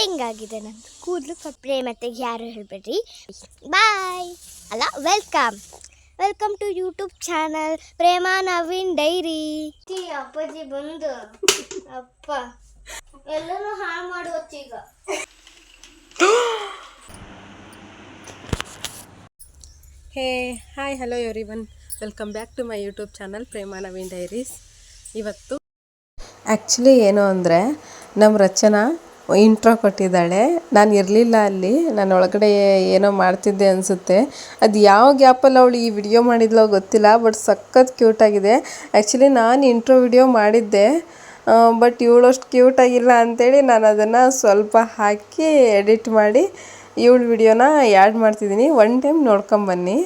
Cutting ಆಗಿದೆ ನಂದು ಕೂದಲು ಪ್ರೇಮತೆಗೆ ಯಾರು ಹೇಳಬೇಡ್ರಿ. ಬಾಯ್ ಅಲ್ಲ welcome to YouTube channel Prema Naveen diary. ಅಪ್ಪಾಜಿ ಬಂದು ಅಪ್ಪ ಎಲ್ಲನೂ ಹಾಳು ಮಾಡುವತ್ತೀಗ. Hey hi hello everyone, welcome back to my YouTube channel Prema Naveen diaries. ಇವತ್ತು ಆ್ಯಕ್ಚುಲಿ ಏನು ಅಂದರೆ ನಮ್ಮ ರಚನಾ ಇಂಟ್ರೋ ಕೊಟ್ಟಿದ್ದಾಳೆ. ನಾನು ಇರಲಿಲ್ಲ ಅಲ್ಲಿ, ನಾನು ಒಳಗಡೆ ಏನೋ ಮಾಡ್ತಿದ್ದೆ ಅನಿಸುತ್ತೆ. ಅದು ಯಾವ ಗ್ಯಾಪಲ್ಲಿ ಅವಳು ಈ ವಿಡಿಯೋ ಮಾಡಿದ್ಲೋ ಗೊತ್ತಿಲ್ಲ, ಬಟ್ ಸಖತ್ ಕ್ಯೂಟಾಗಿದೆ. ಆ್ಯಕ್ಚುಲಿ ನಾನು ಇಂಟ್ರೋ ವಿಡಿಯೋ ಮಾಡಿದ್ದೆ, ಬಟ್ ಇವಳಷ್ಟು ಕ್ಯೂಟಾಗಿಲ್ಲ ಅಂಥೇಳಿ ನಾನು ಅದನ್ನು ಸ್ವಲ್ಪ ಹಾಕಿ ಎಡಿಟ್ ಮಾಡಿ ಇವಳ ವಿಡಿಯೋನ ಆ್ಯಡ್ ಮಾಡ್ತಿದ್ದೀನಿ. One time ನೋಡ್ಕೊಂಬನ್ನಿ.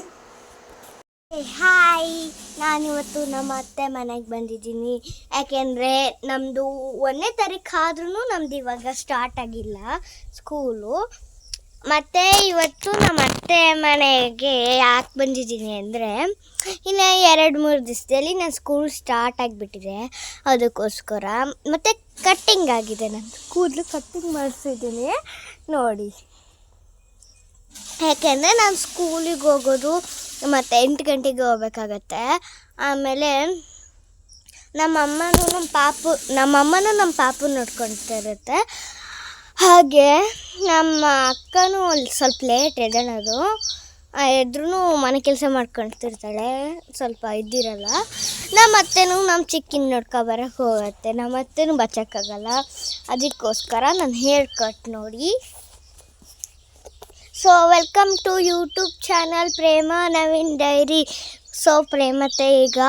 ಹಾಯ್, ನಾನಿವತ್ತು ನಮ್ಮ ಅತ್ತೆ ಮನೆಗೆ ಬಂದಿದ್ದೀನಿ. ಯಾಕೆಂದರೆ ನಮ್ಮದು 1ನೇ ತಾರೀಕು ಆದ್ರೂ ನಮ್ದು ಇವಾಗ ಸ್ಟಾರ್ಟ್ ಆಗಿಲ್ಲ ಸ್ಕೂಲು. ಮತ್ತು ಇವತ್ತು ನಮ್ಮ ಅತ್ತೆ ಮನೆಗೆ ಯಾಕೆ ಬಂದಿದ್ದೀನಿ ಅಂದರೆ, ಇನ್ನು 2-3 ದಿವಸದಲ್ಲಿ ನನ್ನ ಸ್ಕೂಲ್ ಸ್ಟಾರ್ಟ್ ಆಗಿಬಿಟ್ಟಿದೆ, ಅದಕ್ಕೋಸ್ಕರ. ಮತ್ತು ಕಟ್ಟಿಂಗ್ ಆಗಿದೆ, ನಂದು ಕೂದಲು ಕಟ್ಟಿಂಗ್ ಮಾಡಿಸಿದ್ದೀನಿ ನೋಡಿ. ಯಾಕೆಂದರೆ ನಾನು ಸ್ಕೂಲಿಗೆ ಹೋಗೋದು ಮತ್ತು 8 ಗಂಟೆಗೆ ಹೋಗ್ಬೇಕಾಗತ್ತೆ. ಆಮೇಲೆ ನಮ್ಮಮ್ಮನೂ ನಮ್ಮ ಪಾಪು ನೋಡ್ಕೊಳ್ತಾ ಇರುತ್ತೆ. ಹಾಗೆ ನಮ್ಮ ಅಕ್ಕನೂ ಸ್ವಲ್ಪ ಲೇಟ್ ಎದ್ದೇಳೋದು, ಎದ್ರೂ ಮನೆ ಕೆಲಸ ಮಾಡ್ಕೊಳ್ತಿರ್ತಾಳೆ, ಸ್ವಲ್ಪ ಇದ್ದಿರಲ್ಲ. ನಮ್ಮ ಅತ್ತೆನೂ ನಮ್ಮ ಚಿಕ್ಕಿನ ನೋಡ್ಕೊಬರಕ್ಕೆ ಹೋಗುತ್ತೆ, ನಮ್ಮ ಅತ್ತೆನೂ ಬಚ್ಚಕ್ಕಾಗಲ್ಲ. ಅದಕ್ಕೋಸ್ಕರ ನಾನು ಹೇರ್ ಕಟ್ ನೋಡಿ. So welcome to YouTube channel Prema Naveen diary. So ಪ್ರೇಮತೆ ಈಗ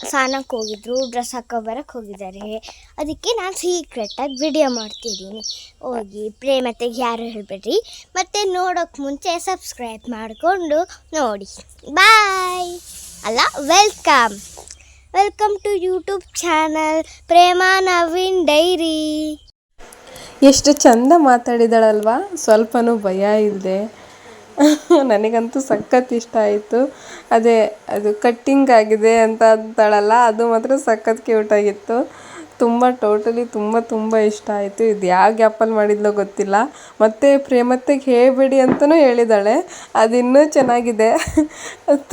ಸ್ನಾನಕ್ಕೆ ಹೋಗಿದ್ರು, ಡ್ರೆಸ್ ಹಾಕೊಬರಕ್ಕೆ ಹೋಗಿದ್ದಾರೆ. ಅದಕ್ಕೆ ನಾನು ಸೀಕ್ರೆಟಾಗಿ ವಿಡಿಯೋ ಮಾಡ್ತಿದ್ದೀನಿ. ಹೋಗಿ ಪ್ರೇಮತೆಗೆ ಯಾರು ಹೇಳಬೇಡ್ರಿ. ಮತ್ತು ನೋಡೋಕ್ಕೆ ಮುಂಚೆ ಸಬ್ಸ್ಕ್ರೈಬ್ ಮಾಡಿಕೊಂಡು ನೋಡಿ. ಬಾಯ್ ಅಲ್ಲ welcome to YouTube channel Prema Naveen diary. ಎಷ್ಟು ಚಂದ ಮಾತಾಡಿದಾಳಲ್ವಾ, ಸ್ವಲ್ಪನೂ ಭಯ ಇಲ್ಲದೆ. ನನಗಂತೂ ಸಖತ್ ಇಷ್ಟ ಆಯಿತು. ಅದು ಕಟ್ಟಿಂಗ್ ಆಗಿದೆ ಅಂತ ಅಂತಾಳಲ್ಲ, ಅದು ಮಾತ್ರ ಸಖತ್ ಕ್ಯೂಟಾಗಿತ್ತು. ತುಂಬ ಇಷ್ಟ ಆಯಿತು. ಇದು ಯಾವ ಗ್ಯಾಪಲ್ಲಿ ಮಾಡಿದ್ಲೋ ಗೊತ್ತಿಲ್ಲ. ಮತ್ತು ಪ್ರೇಮತೆಗೆ ಹೇಳಬೇಡಿ ಅಂತಲೂ ಹೇಳಿದ್ದಾಳೆ, ಅದು ಇನ್ನೂ ಚೆನ್ನಾಗಿದೆ.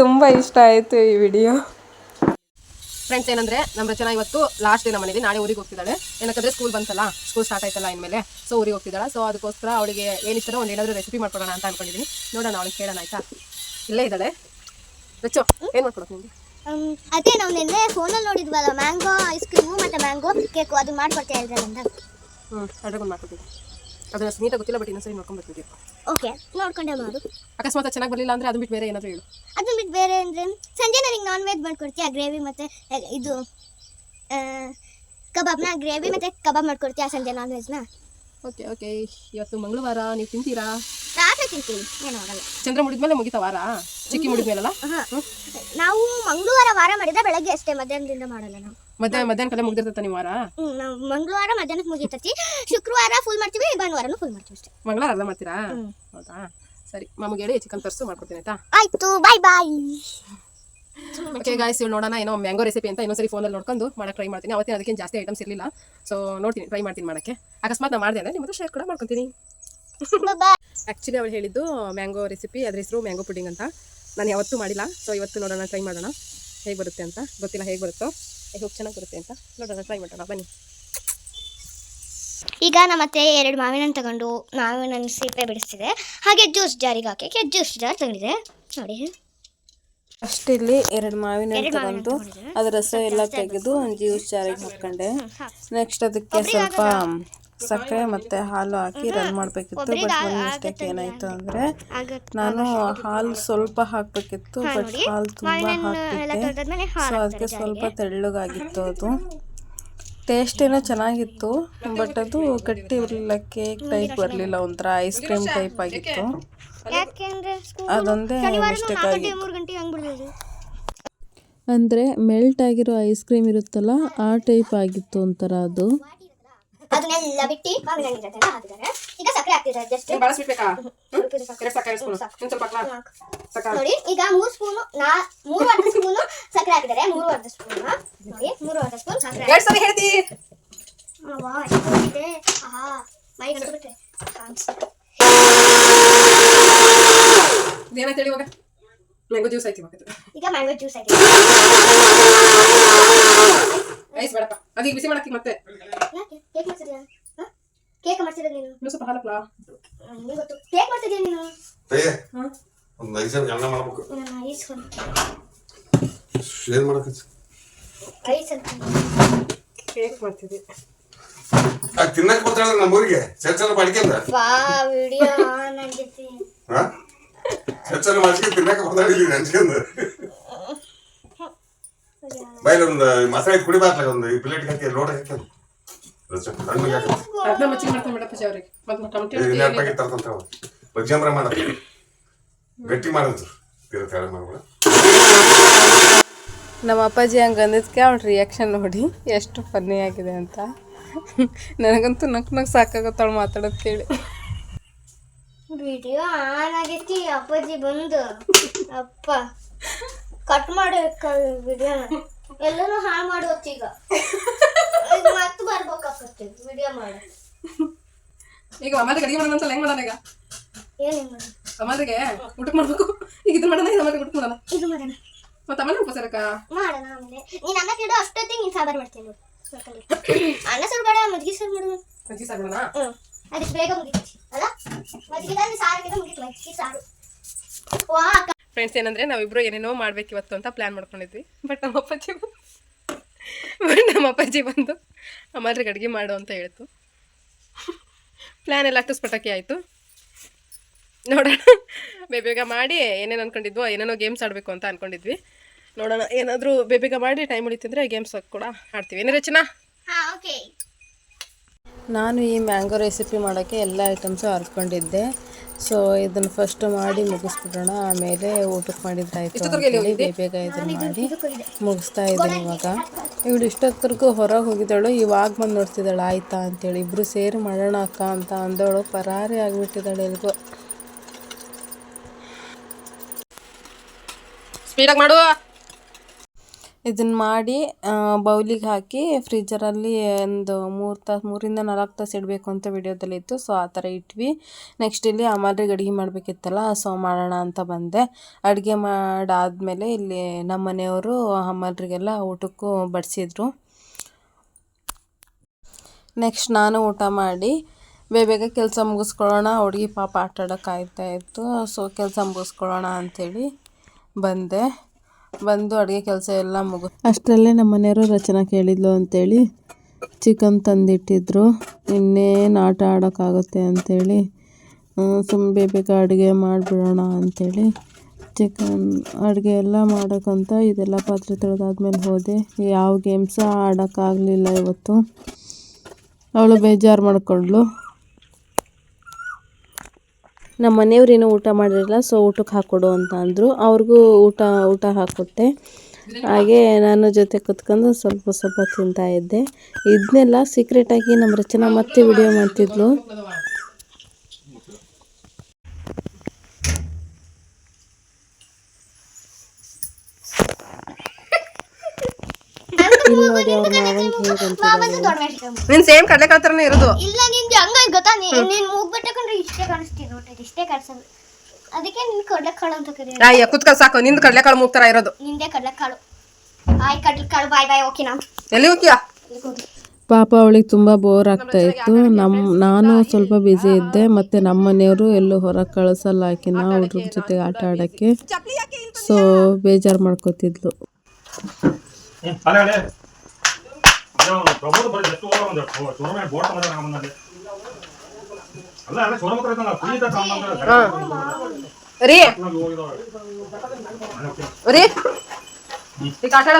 ತುಂಬ ಇಷ್ಟ ಆಯಿತು ಈ ವಿಡಿಯೋ. ಫ್ರೆಂಡ್ಸ್, ಏನಂದರೆ ನಮ್ಮ ರಚನಾ ಇವತ್ತು ಲಾಸ್ಟ್ ಡೇ ನಮ್ಮ ಮನೇಲಿ, ನಾಳೆ ಊರಿಗೆ ಹೋಗ್ತಿದ್ದಾಳೆ. ಏನಕ್ಕಂದರೆ ಸ್ಕೂಲ್ ಬಂತಲ್ಲ, ಸ್ಕೂಲ್ ಸ್ಟಾರ್ಟ್ ಆಯ್ತಲ್ಲ ಇನ್ಮೇಲೆ, ಸೊ ಊರಿಗೆ ಹೋಗ್ತಿದ್ದಾಳೆ. ಸೊ ಅದಕ್ಕೋಸ್ಕರ ಅವಳಿಗೆ ಏನಿಷ್ಟೋ ಒಂದು ಏನಾದರೂ ರೆಸಿಪಿ ಮಾಡ್ಕೊಡೋಣ ಅಂತ ಅಂದ್ಕೊಂಡಿದ್ದೀನಿ. ನೋಡೋಣ, ಅವಳಿಗೆ ಕೇಳೋಣ ಆಯಿತಾ. ಇಲ್ಲೇ ಇದ್ದಾಳೆ ರಚೋ, ಏನು ಮಾಡ್ಕೊಡೋದು ನಿಮಗೆ? ಅದೇ ನಾವು ನಿನ್ನೆ ಫೋನಲ್ಲಿ ನೋಡಿದ್ವಲ್ಲ, ಮ್ಯಾಂಗೋ ಐಸ್ ಕ್ರೀಮು ಮತ್ತು ಮ್ಯಾಂಗೋ ಕೇಕು, ಅದು ಮಾಡ್ಕೊಡ್ತಾ ಇದ್ದಾರೆ ಅಂತ. ಅಡ್ರಗೊಂಡು ಮಾಡ್ಕೊಡ್ತೀವಿ. ಅದನ್ನು ನೀಟಾಗಿ ಗೊತ್ತಿಲ್ಲ, ಬಟ್ ಇನ್ನೊಂದ್ಸರಿ ನೋಡ್ಕೊಂಡ್ಬರ್ತೀವಿ. ಓಕೆ, ನೋಡ್ಕೊಂಡೆ ಮಾಡು. ಅಕಸ್ಮಾತ್ ಚೆನ್ನಾಗಿ ಬರಲಿಲ್ಲ ಅಂದರೆ ಅದನ್ನ ಬಿಟ್ಟು ಬೇರೆ ಏನಾದರೂ ಹೇಳು. ಅದನ್ನ ಬಿಟ್ಟು ಬೇರೆ ಅಂದರೆ ಸಂಜೆ ನನಗೆ ನಾನ್ ವೆಜ್ ಮಾಡ್ಕೊಡ್ತೀಯ, ಗ್ರೇವಿ ಮತ್ತು ಇದು ಕಬಾಬ್ನ, ಗ್ರೇವಿ ಮತ್ತು ಕಬಾಬ್ ಮಾಡ್ಕೊಡ್ತೀಯ ಸಂಜೆ, ನಾನ್ ವೆಜ್ನ. ಓಕೆ. ಇವತ್ತು ಮಂಗಳವಾರ, ನೀವು ತಿಂತೀರಾ? ರಾತ್ರಿ ತಿಂತೀವಿ, ಏನೂ ಆಗಲ್ಲ. ಚಂದ್ರ ಮುಡಿದ್ಮೇಲೆ ಮುಗಿತಾ ವಾರ? ಚಿಕ್ಕಿ ಮುಡಿದ್ಮೇಲಲ್ಲ? ನಾವು ಮಂಗಳವಾರ ವಾರ ಮಾಡಿದ್ರೆ ಬೆಳಗ್ಗೆ ಅಷ್ಟೇ, ಮಧ್ಯಾಹ್ನದಿಂದ ಮಾಡಲ್ಲ ನಾವು. ಮಧ್ಯಾಹ್ನ ಕಡೆ ಮುಗಿದಿರ್ತೈತೆ ನೀವು ವಾರ? ನಾವು ಮಂಗಳವಾರ ಮಧ್ಯಾಹ್ನಕ್ಕೆ ಮುಗಿತೈತಿ, ಶುಕ್ರವಾರ ಫುಲ್ ಮಾಡ್ತೀವಿ, ಭಾನುವಾರನೂ ಫುಲ್ ಮಾಡ್ತೀವಿ ಅಷ್ಟೇ. ಮಂಗಳವಾರ ಅರ್ಧ ಮಾಡ್ತೀರಾ? ಹೌದಾ, ಸರಿ. ಮಾಮಗೆ ಹೇಳಿ ಚಿಕನ್ ತರಿಸು, ಮಾಡ್ಕೊಡ್ತೀನಿ ಆಯ್ತಾ? ಆಯಿತು, ಬಾಯ್. ಓಕೆ ಗಾಯ್ಸ್, ಇವ್ರು ನೋಡೋಣ ಏನೋ ಮ್ಯಾಂಗೋ ರೆಸಿಪಿ ಅಂತ ಇನ್ನೊಂದ್ಸರಿ ಫೋನಲ್ಲಿ ನೋಡ್ಕೊಂಡು ಮಾಡಕ್ಕೆ ಟ್ರೈ ಮಾಡ್ತೀನಿ. ಅವತ್ತೇ ಅದಕ್ಕೇನು ಜಾಸ್ತಿ ಐಟಮ್ಸ್ ಇರಲಿಲ್ಲ, ಸೊ ನೋಡ್ತೀನಿ, ಟ್ರೈ ಮಾಡ್ತೀನಿ ಮಾಡೋಕ್ಕೆ. ಅಕಸ್ಮಾತ್ ನಾನು ಮಾಡಿದೆ ಅಂದರೆ ನಿಮ್ಮ ಹತ್ರ ಶೇರ್ ಕೂಡ ಮಾಡ್ಕೊತೀನಿ. ಆ್ಯಕ್ಚುಲಿ ಅವಳು ಹೇಳಿದ್ದು ಮ್ಯಾಂಗೋ ರೆಸಿಪಿ, ಅದ್ರ ಹೆಸರು ಮ್ಯಾಂಗೋ ಪುಡಿಂಗ್ ಅಂತ. ನಾನು ಯಾವತ್ತೂ ಮಾಡಿಲ್ಲ, ಸೊ ಇವತ್ತು ನೋಡೋಣ, ಟ್ರೈ ಮಾಡೋಣ ಹೇಗೆ ಬರುತ್ತೆ ಅಂತ. ಗೊತ್ತಿಲ್ಲ ಹೇಗೆ ಬರುತ್ತೋ, ಹೇಗೆ ಚೆನ್ನಾಗಿ ಬರುತ್ತೆ ಅಂತ ನೋಡೋಣ, ಟ್ರೈ ಮಾಡೋಣ ಬನ್ನಿ. ಈಗ ನಮ್ಮ ಅತ್ತೆ 2 ಮಾವಿನ ಹಣ್ಣು ತಗೊಂಡು ಮಾವಿನ ಹಣ್ಣು ಸಿಪ್ಪೆ ಬಿಡಿಸ್ತಿದೆ. ಹಾಗೆ ಜ್ಯೂಸ್ ಜಾರಿಗೆ ಹಾಕಿ ಜ್ಯೂಸ್ ಜಾರ್ ತಗೊಂಡಿದೆ ನೋಡಿ. ಅಷ್ಟೇ, ಇಲ್ಲಿ 2 ಮಾವಿನ ಹಣ್ಣು ತಗೊಂಡು ಅದರ ರಸ ಎಲ್ಲ ತೆಗೆದು ಒಂದು ಜ್ಯೂಸ್ ಜಾರಿಗೆ ಹಾಕ್ಕೊಂಡೆ. ನೆಕ್ಸ್ಟ್ ಅದಕ್ಕೆ ಸ್ವಲ್ಪ ಸಕ್ಕರೆ ಮತ್ತು ಹಾಲು ಹಾಕಿ ರನ್ ಮಾಡಬೇಕಿತ್ತು. ಬಟ್ ಒಂದು ಮಿಸ್ಟೇಕ್ ಏನಾಯಿತು ಅಂದರೆ, ನಾನು ಹಾಲು ಸ್ವಲ್ಪ ಹಾಕಬೇಕಿತ್ತು, ಬಟ್ ಹಾಲು ತುಂಬ ಹಾಕ್ಬಿಟ್ಟೆ. ಸೊ ಅದಕ್ಕೆ ಸ್ವಲ್ಪ ತೆಳ್ಳಗಾಗಿತ್ತು. ಅದು ಟೇಸ್ಟ್ ಏನೋ ಚೆನ್ನಾಗಿತ್ತು, ಬಟ್ ಅದು ಗಟ್ಟಿ ಇರಲಿಲ್ಲ, ಕೇಕ್ ಟೈಪ್ ಬರಲಿಲ್ಲ, ಒಂಥರ ಐಸ್ ಕ್ರೀಮ್ ಟೈಪ್ ಆಗಿತ್ತು. ಅದೊಂದೇ ಮಿಸ್ಟೇಕ್ ಆಗಿತ್ತು. ಅಂದರೆ ಮೆಲ್ಟ್ ಆಗಿರೋ ಐಸ್ ಕ್ರೀಮ್ ಇರುತ್ತಲ್ಲ, ಆ ಟೈಪ್ ಆಗಿತ್ತು ಒಂಥರ ಅದು. ಅದನ್ನೆಲ್ಲ ಬಿಟ್ಟು ಮಾವಿನ ಹಣ್ಣು ಹಾಕಿದ್ದಾರೆ. ಈಗ ಸಕ್ಕರೆ ಹಾಕ್ತಿದ್ದಾರೆ ಜಸ್ಟ್. ನೋಡಿ, ಈಗ 3 ಸ್ಪೂನು 3 ಸ್ಪೂನು ಸಕ್ಕರೆ ಹಾಕಿದ್ದಾರೆ. 3 ಸ್ಪೂನ್ ನೋಡಿ, 3 ಸ್ಪೂನ್ ಸಕ್ಕರೆ. ಮೈ ಬಿಟ್ಬಿಟ್ರೆ ಕಾಣಿಸ್ತು. ಏನಾಯ್ತು ಹೇಳಿ ಇವಾಗ? ಮ್ಯಾಂಗೋ ಜ್ಯೂಸ್ ಆಯ್ತು ಇವಾಗ. ಈಗ ಮ್ಯಾಂಗೋ ಜ್ಯೂಸ್ ಆಗಿದೆ. ಐಸ್ ಬೇಡಪ್ಪ, ಅದೀಗ ಬಿಸಿ ಮಾಡಕ್ಕೆ ಮತ್ತೆ. ಯಾಕೆ ಕೇಕ್ ಮಾಡ್ತಿದ್ಯಾ? ಕೇಕ್ ಮಾಡ್ತಿರೋದು ನೀನು? ಇನ್ನೂ ಸ್ವಲ್ಪ ಹಾಲಪ್ಪ. ನೀನು ಗೊತ್ತು ಕೇಕ್ ಮಾಡ್ತಿದ್ಯಾ ನೀನು? ಒಂದು ಐಸ್ ಅನ್ನ ಮಾಡ್ಬೇಕು. ಐಸ್ ಏನು ಮಾಡಕ್ಕೆ? ಐಸ್ ಅಂತ ಕೇಕ್ ಮಾಡ್ತಿದ್ದೆ. ತಿನ್ನಕ್ಕೆ ಬರ್ತಾಳೆ ನಮ್ಮೂರಿಗೆ ಚರ್ಚೆಲ್ಲ ಮಾಡ್ಕೊಂಡ. ವಾ ವಿಡಿಯೋ ಆನ್ ಆಗೈತಿ. ಹಾ ಚರ್ಚೆಲ್ಲ ಮಾಡ್ಕೊಂಡು ತಿನ್ನಕ್ಕೆ ಬರ್ತಾಳೆ ಇಲ್ಲಿ ನೆನ್ಸ್ಕೊಂಡು. ಬೈಲ್ ಒಂದು ಮಸಾಲೆ ಕುಡಿ ಬಾತ್ಲಾಗ ಒಂದು ಈ ಪ್ಲೇಟ್ ಹಾಕಿ ಲೋಟ ಹಾಕ್ಯಂದು ಕಣ್ಣಿಗೆ ಹಾಕಿ ಅದನ್ನ ಮಚ್ಚಿಗೆ ಮಾಡ್ತಾನೆ ಮೇಡಪ್ಪ ಅವ್ರಿಗೆ. ಮತ್ತೆ ಟೊಮೆಟೊ ನೆನಪಾಗಿ ತರ್ತಂತ ಬಜ್ಜಾಮ್ರ ಮಾಡ ಗಟ್ಟಿ ಮಾಡಿದ್ರು ತೀರ ಮಾಡ್ಬೇಡ. ನಮ್ಮ ಅಪ್ಪಾಜಿ ಹಂಗೆ ಅಂದಿದ್ದಕ್ಕೆ ಅವ್ಳ ರಿಯಾಕ್ಷನ್ ನೋಡಿ ಎಷ್ಟು ಫನ್ನಿ ಆಗಿದೆ ಅಂತ. ನನಗಂತೂ ನಕ್ ಸಾಕಾಗತ್ತವಳು ಮಾತಾಡೋದು ಕೇಳಿ. ವಿಡಿಯೋ ಆನ್ ಆಗೈತಿ. ಅಪ್ಪಾಜಿ ಬಂದು ಅಪ್ಪ ಕಟ್ ಮಾಡಿ ವಿಡಿಯೋ ಎಲ್ಲರೂ ಹಾಳು ಮಾಡೋತ್ತೀಗ ಮತ್ತೆ ಬರ್ಬೇಕಾಗತ್ತೆ ವಿಡಿಯೋ ಮಾಡ. ಈಗ ಅಮ್ಮಗೆ ಅಡಿಗೆ ಮಾಡೋಣ ಅಂತ ಹೆಂಗ್ ಮಾಡೋಣ? ಈಗ ಏನೇನು ಮಾಡೋಣ? ಅಮ್ಮಗೆ ಊಟಕ್ಕೆ ಮಾಡ್ಬೇಕು. ಈಗ ಇದು ಮಾಡೋಣ, ಇದು ಅಮ್ಮಗೆ ಊಟ ಮಾಡೋಣ. ಇದು ಮಾಡೋಣ ಮತ್ತೆ ಅಮ್ಮ ಉಪಸರಕ್ಕ ಮಾಡೋಣ. ಆಮೇಲೆ ನೀನು ಅನ್ನ ಕೇಳೋ ಅಷ್ಟೊತ್ತಿಗೆ ನೀನು ಸಾಂಬಾರು ಮಾಡ್ತೀನಿ ನೋಡು. ಅನ್ನ ಸಾರು ಬೇಡ, ಮಜ್ಜಿಗೆ ಸಾರು ಮಾಡೋಣ. ಮಜ್ಜಿಗೆ ಸಾರು ಮಾಡೋಣ. ಅದಕ್ಕೆ ಬೇಗ ಮುಗಿತಿ ಅಲ್ಲ? ಮಜ್ಜಿಗೆ ಸಾರಿಗೆ ಮುಗಿತು. ಮಜ್ಜಿಗೆ ಸಾರು. ವಾ ಫ್ರೆಂಡ್ಸ್, ಏನಂದರೆ ನಾವಿಬ್ಬರು ಏನೇನೋ ಮಾಡ್ಬೇಕು ಇವತ್ತು ಅಂತ ಪ್ಲ್ಯಾನ್ ಮಾಡ್ಕೊಂಡಿದ್ವಿ. ಬಟ್ ನಮ್ಮ ಅಪ್ಪಾಜಿ ಬಂದು ಅಮ್ಮರಿಗೆ ಅಡುಗೆ ಮಾಡು ಅಂತ ಹೇಳ್ತು. ಪ್ಲ್ಯಾನ್ ಎಲ್ಲ ಅಷ್ಟು ಸ್ಪಟಾಕಿ ಆಯಿತು. ನೋಡೋಣ, ಬೇಗ ಮಾಡಿ ಏನೇನು ಅಂದ್ಕೊಂಡಿದ್ವೋ ಏನೇನೋ ಗೇಮ್ಸ್ ಆಡಬೇಕು ಅಂತ ಅಂದ್ಕೊಂಡಿದ್ವಿ. ನೋಡೋಣ, ಏನಾದರೂ ಬೇಗ ಮಾಡಿ ಟೈಮ್ ಉಳಿತಿದ್ರೆ ಗೇಮ್ಸ್ ಕೂಡ ಆಡ್ತೀವಿ. ಏನು ರಚನಾ? ಹಾಂ ಓಕೆ. ನಾನು ಈ ಮ್ಯಾಂಗೋ ರೆಸಿಪಿ ಮಾಡೋಕ್ಕೆ ಎಲ್ಲ ಐಟಮ್ಸು ಹರ್ಕೊಂಡಿದ್ದೆ. ಸೊ ಇದನ್ನು ಫಸ್ಟ್ ಮಾಡಿ ಮುಗಿಸ್ಬಿಡೋಣ, ಆಮೇಲೆ ಊಟಕ್ಕೆ ಮಾಡಿದ್ರಾಯ್ತು ಅಂತೇಳಿ ಬೇಗ ಇದನ್ನು ಮಾಡಿ ಮುಗಿಸ್ತಾ ಇದ್ದೀನಿ. ಇವಾಗ ಇವಳು ಇಷ್ಟೊತ್ತರೆಗೂ ಹೊರಗೆ ಹೋಗಿದ್ದಾಳು, ಇವಾಗ ಬಂದು ನೋಡ್ತಿದ್ದಾಳೆ ಆಯಿತಾ ಅಂತೇಳಿ. ಇಬ್ಬರು ಸೇರಿ ಮಾಡೋಣ ಅಕ್ಕ ಅಂತ ಅಂದವಳು ಪರಾರಿ ಆಗಿಬಿಟ್ಟಿದ್ದಾಳೆ ಎಲ್ಗೋ. ಸ್ಪೀಡಾಗಿ ಮಾಡು. ಇದನ್ನು ಮಾಡಿ ಬೌಲಿಗೆ ಹಾಕಿ ಫ್ರಿಜ್ಜರಲ್ಲಿ ಒಂದು 3 ರಿಂದ 4 ತಾಸು ಇಡಬೇಕು ಅಂತ ವಿಡಿಯೋದಲ್ಲಿ ಇತ್ತು. ಸೊ ಆ ಥರ ಇಟ್ವಿ. ನೆಕ್ಸ್ಟ್ ಇಲ್ಲಿ ಅಮ್ಮರಿಗೆ ಅಡುಗೆ ಮಾಡಬೇಕಿತ್ತಲ್ಲ, ಸೊ ಮಾಡೋಣ ಅಂತ ಬಂದೆ. ಅಡುಗೆ ಮಾಡಾದಮೇಲೆ ಇಲ್ಲಿ ನಮ್ಮ ಮನೆಯವರು ಅಮ್ಮರಿಗೆಲ್ಲ ಊಟಕ್ಕೂ ಬಡಿಸಿದ್ರು. ನೆಕ್ಸ್ಟ್ ನಾನು ಊಟ ಮಾಡಿ ಬೇಗ ಕೆಲಸ ಮುಗಿಸ್ಕೊಳ್ಳೋಣ. ಹುಡುಗಿ ಪಾಪ ಆಟ ಆಡೋಕೆ ಆಯ್ತಾಯಿತ್ತು. ಸೊ ಕೆಲಸ ಮುಗಿಸ್ಕೊಳ್ಳೋಣ ಅಂಥೇಳಿ ಬಂದು ಅಡುಗೆ ಕೆಲಸ ಎಲ್ಲ ಅಷ್ಟರಲ್ಲೇ ನಮ್ಮ ಮನೆಯವರು ರಚನಾ ಕೇಳಿದ್ಲು ಅಂಥೇಳಿ ಚಿಕನ್ ತಂದಿಟ್ಟಿದ್ರು. ಇನ್ನೇನು ಆಟ ಆಡೋಕ್ಕಾಗುತ್ತೆ ಅಂಥೇಳಿ ಸುಮ್ಮನೆ ಬೇಗ ಅಡುಗೆ ಮಾಡಿಬಿಡೋಣ ಅಂಥೇಳಿ ಚಿಕನ್ ಅಡುಗೆ ಎಲ್ಲ ಮಾಡೋಕ್ಕಂತ ಇದೆಲ್ಲ ಪಾತ್ರೆ ತೊಳೆದಾದ್ಮೇಲೆ ಹೋದೆ. ಯಾವ ಗೇಮ್ಸ ಆಡೋಕ್ಕಾಗಲಿಲ್ಲ ಇವತ್ತು. ಅವಳು ಬೇಜಾರು ಮಾಡಿಕೊಂಡ್ಳು. ನಮ್ಮ ಮನೆಯವ್ರು ಏನೋ ಊಟ ಮಾಡಿರಲಿಲ್ಲ, ಸೊ ಊಟಕ್ಕೆ ಹಾಕ್ಕೊಡು ಅಂತ ಅಂದರು. ಅವ್ರಿಗೂ ಊಟ ಹಾಕ್ಕೊಟ್ಟೆ. ಹಾಗೆ ನಾನು ಜೊತೆ ಕುತ್ಕೊಂಡು ಸ್ವಲ್ಪ ತಿಂತಾಯಿದ್ದೆ. ಇದನ್ನೆಲ್ಲ ಸೀಕ್ರೆಟಾಗಿ ನಮ್ಮ ರಚನಾ ಮತ್ತೆ ವಿಡಿಯೋ ಮಾಡ್ತಿದ್ಲು. ಇಲ್ಲಿ ನೋಡಿ ಅವ್ರ ನೀನು ಸೇಮ್ ಕಡಲೆಕಾಳು ಥರನೇ ಇರೋದು. ಇಲ್ಲ ನಿಂದು ಹಂಗಾಗಿ ಗೊತ್ತಾ? ನೀನು ಮೂಗ್ಬಿಟ್ಟಕೊಂಡ್ರೆ ಇಷ್ಟೇ ಕಾಣಿಸ್ತೀನಿ ನೋಡಿ, ಇಷ್ಟೇ ಕಾಣಿಸೋದು. ಅದಕ್ಕೆ ನಿನ್ ಕಡಲೆಕಾಳು ಅಂತ ಕರೆಯೋದು. ಅಯ್ಯ ಕುತ್ಕೊ ಸಾಕು, ನಿಂದು ಕಡಲೆಕಾಳು ಮೂಗ್ ಥರ ಇರೋದು. ನಿಂದೆ ಕಡಲೆಕಾಳು. ಆಯ್ ಕಡಲೆಕಾಳು, ಬಾಯ್ ಓಕೆ. ಎಲ್ಲಿ ಹೋಗ್ತೀಯಾ? ಪಾಪ ಅವಳಿಗೆ ತುಂಬ ಬೋರ್ ಆಗ್ತಾಯಿತ್ತು. ನಾನು ಸ್ವಲ್ಪ ಬ್ಯುಸಿ ಇದ್ದೆ. ಮತ್ತು ನಮ್ಮ ಮನೆಯವರು ಎಲ್ಲೂ ಹೊರಗೆ ಕಳಿಸಲ್ಲ ಆಕಿನ ಹುಡುಗ್ರ ಜೊತೆಗೆ ಆಟ ಆಡೋಕ್ಕೆ. ಸೊ ಬೇಜಾರು ಮಾಡ್ಕೋತಿದ್ಲು.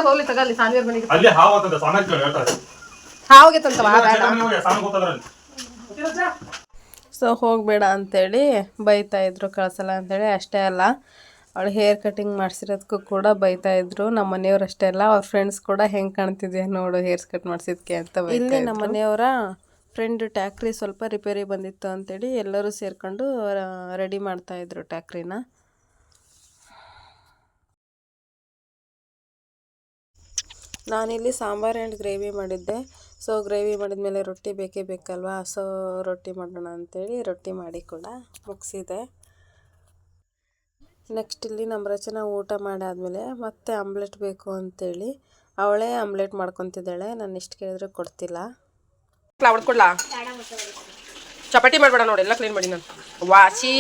ಹೋಗ್ಲಿ ತಗಲ್ಲಿ ಸಾನ್ವೀರ್ ಮನೆಗೆ ಸೊ ಹೋಗಬೇಡ ಅಂತೇಳಿ ಬೈತಾಯಿದ್ರು, ಕಳಿಸಲ್ಲ ಅಂತೇಳಿ. ಅಷ್ಟೇ ಅಲ್ಲ, ಅವಳು ಹೇರ್ ಕಟಿಂಗ್ ಮಾಡಿಸಿರೋದಕ್ಕೂ ಕೂಡ ಬೈತಾಯಿದ್ರು. ನಮ್ಮ ಮನೆಯವ್ರು ಅಷ್ಟೇ ಅಲ್ಲ, ಅವ್ರ ಫ್ರೆಂಡ್ಸ್ ಕೂಡ ಹೆಂಗೆ ಕಾಣ್ತಿದ್ಯಾ ನೋಡು ಹೇರ್ಸ್ ಕಟ್ ಮಾಡಿಸಿದ್ಕೆ ಅಂತ. ಇಲ್ಲಿ ನಮ್ಮ ಮನೆಯವರ ಫ್ರೆಂಡ್ ಟ್ಯಾಕ್ರಿ ಸ್ವಲ್ಪ ರಿಪೇರಿ ಬಂದಿತ್ತು ಅಂತೇಳಿ ಎಲ್ಲರೂ ಸೇರಿಕೊಂಡು ರೆಡಿ ಮಾಡ್ತಾಯಿದ್ರು ಟ್ಯಾಕ್ರಿನ. ನಾನಿಲ್ಲಿ ಸಾಂಬಾರು ಆ್ಯಂಡ್ ಗ್ರೇವಿ ಮಾಡಿದ್ದೆ. ಸೊ ಗ್ರೇವಿ ಮಾಡಿದ್ಮೇಲೆ ರೊಟ್ಟಿ ಬೇಕೇ ಬೇಕಲ್ವಾ, ಸೊ ರೊಟ್ಟಿ ಮಾಡೋಣ ಅಂಥೇಳಿ ರೊಟ್ಟಿ ಮಾಡಿ ಕೂಡ ಮುಗಿಸಿದೆ. ನೆಕ್ಸ್ಟ್ ಇಲ್ಲಿ ನಮ್ಮ ರಚನಾ ಊಟ ಮಾಡಾದಮೇಲೆ ಮತ್ತೆ ಆಮ್ಲೆಟ್ ಬೇಕು ಅಂತೇಳಿ ಅವಳೇ ಆಮ್ಲೆಟ್ ಮಾಡ್ಕೊತಿದ್ದಾಳೆ. ನಾನು ಎಷ್ಟು ಕೇಳಿದ್ರೆ ಕೊಡ್ತಿಲ್ಲ. ಹೊಡ್ಕೊಡ್ಲಾ ಚಪಾತಿ ಮಾಡಬೇಡ ನೋಡಿ, ಎಲ್ಲ ಕ್ಲೀನ್ ಮಾಡಿ ನಾನು ವಾಸಿ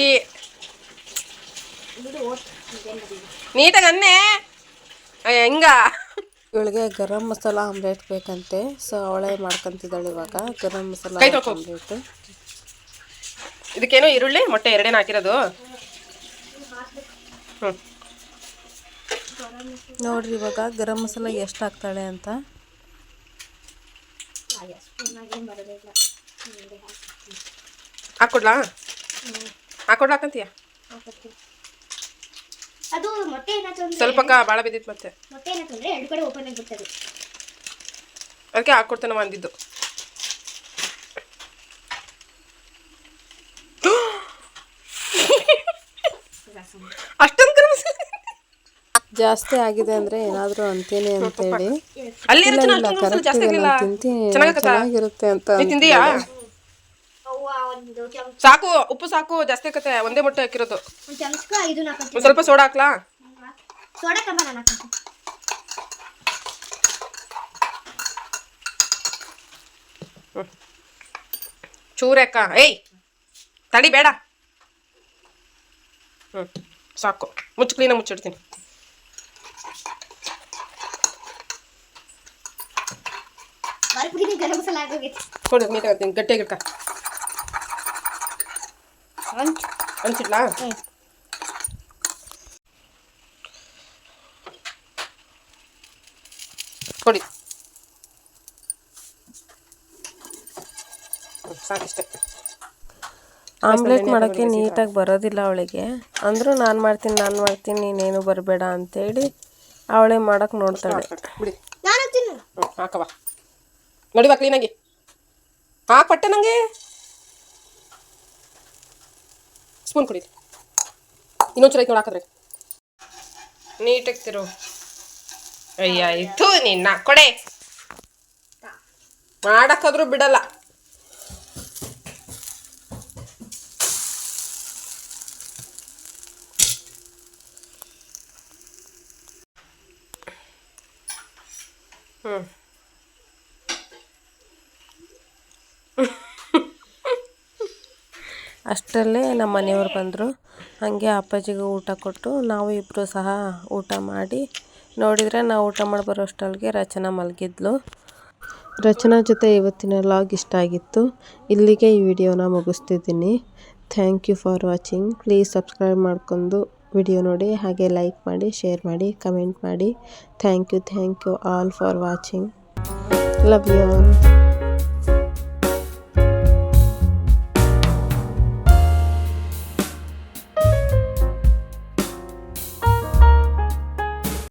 ನೀಟಾಗಿ ಅನ್ನೇ ಹಿಂಗ. ಇವಳಿಗೆ ಗರಂ ಮಸಾಲ ಆಮ್ಲೆಟ್ ಬೇಕಂತೆ, ಸೊ ಅವಳೇ ಮಾಡ್ಕೊತಿದ್ದಾಳೆ ಇವಾಗ ಗರಂ ಮಸಾಲ ಆಮ್ಲೆಟ್. ಇದಕ್ಕೇನು ಈರುಳ್ಳಿ ಮೊಟ್ಟೆ ಎರಡೇನು ಹಾಕಿರೋದು. ನೋಡ್ರಿ ಇವಾಗ ಗರಂ ಮಸಾಲ ಎಷ್ಟು ಹಾಕ್ತಾಳೆ ಅಂತ. ಹಾಕೊಡ್ಲಾ ಹಾಕಂತೀಯ? ಅದು ಮೊಟ್ಟೆ ಏನಾಯ್ತು ಸ್ವಲ್ಪ ಭಾಳ ಬಿದ್ದಿತ್ತು, ಮತ್ತೆ ಮೊಟ್ಟೆ ಏನಾಯ್ತು ಅಂದ್ರೆ ಎರಡು ಕಡೆ ಓಪನ್ ಆಗಿಬಿಡ್ತದೆ, ಅದಕ್ಕೆ ಹಾಕ್ಕೊಡ್ತಾನೆ ಅಂದಿದ್ದು. ಅಷ್ಟೊಂದು ಜಾಸ್ತಿ ಆಗಿದೆ ಅಂದ್ರೆ ಏನಾದರೂ ಅಂತೀನಿ ಅಂತೇಳಿ ಚೆನ್ನಾಗಿರುತ್ತೆ ಅಂತ. ಸಾಕು, ಉಪ್ಪು ಸಾಕು, ಜಾಸ್ತಿ ಆಕತ್ತೆ. ಒಂದೇ ಮೊಟ್ಟೆ ಹಾಕಿರೋದು. ಸ್ವಲ್ಪ ಸೋಡಾ ಹಾಕ್ಲಾ? ಚೂರೆ ಅಕ್ಕ. ಏಯ್ ತಡಿ ಬೇಡ. ಸಾಕು, ಮುಚ್ಚು, ಕ್ಲೀನಾಗಿ ಮುಚ್ಚಿಡ್ತೀನಿ. ಕೊಡು ನೀಟಾಗಿ ಗಟ್ಟಿಯಾಗಿಡ್ಕ. ಹಂಚಿಡ್ಲಾ? ಕೊಡಿ, ಸಾಕಿಷ್ಟೆ. ಆಮ್ಲೆಟ್ ಮಾಡೋಕ್ಕೆ ನೀಟಾಗಿ ಬರೋದಿಲ್ಲ ಅವಳಿಗೆ. ಅಂದರೂ ನಾನು ಮಾಡ್ತೀನಿ ನೀನೇನು ಬರಬೇಡ ಅಂತೇಳಿ ಅವಳೇ ಮಾಡೋಕ್ಕೆ ನೋಡ್ತಾಳೆ. ಬಿಡಿ ಹಾಕವ, ನೋಡಿವಾ ಕ್ಲೀನಾಗಿ ಪಟ್ಟೆ. ನನಗೆ ಸ್ಪೂನ್ ಕೊಡಿ, ಇನ್ನೊಂಚೂರು ಐತೆ ನೋಡಿ ಹಾಕಿದ್ರೆ. ನೀಟಾಗಿ ತಿರು. ಅಯ್ಯ ಇದು ನಿನ್ನ ಕೊಡೆ, ಮಾಡಕ್ಕಾದ್ರೂ ಬಿಡಲ್ಲ. ಅಷ್ಟರಲ್ಲೇ ನಮ್ಮ ಮನೆಯವ್ರು ಬಂದರು. ಹಾಗೆ ಅಪ್ಪಾಜಿಗೆ ಊಟ ಕೊಟ್ಟು ನಾವು ಇಬ್ಬರು ಸಹ ಊಟ ಮಾಡಿ ನೋಡಿದರೆ ನಾವು ಊಟ ಮಾಡಿ ಬರೋ ಅಷ್ಟೊಳಗೆ ರಚನಾ ಮಲಗಿದ್ಲು. ರಚನಾ ಜೊತೆ ಇವತ್ತಿನ ವ್ಲಾಗ್ ಇಷ್ಟ ಆಗಿತ್ತು. ಇಲ್ಲಿಗೆ ಈ ವಿಡಿಯೋನ ಮುಗಿಸ್ತಿದ್ದೀನಿ. Thank you for watching. Please subscribe ಮಾಡ್ಕೊಂಡು ವಿಡಿಯೋ ನೋಡಿ, ಹಾಗೆ ಲೈಕ್ ಮಾಡಿ, ಶೇರ್ ಮಾಡಿ, ಕಮೆಂಟ್ ಮಾಡಿ. Thank you all for watching. Love you all.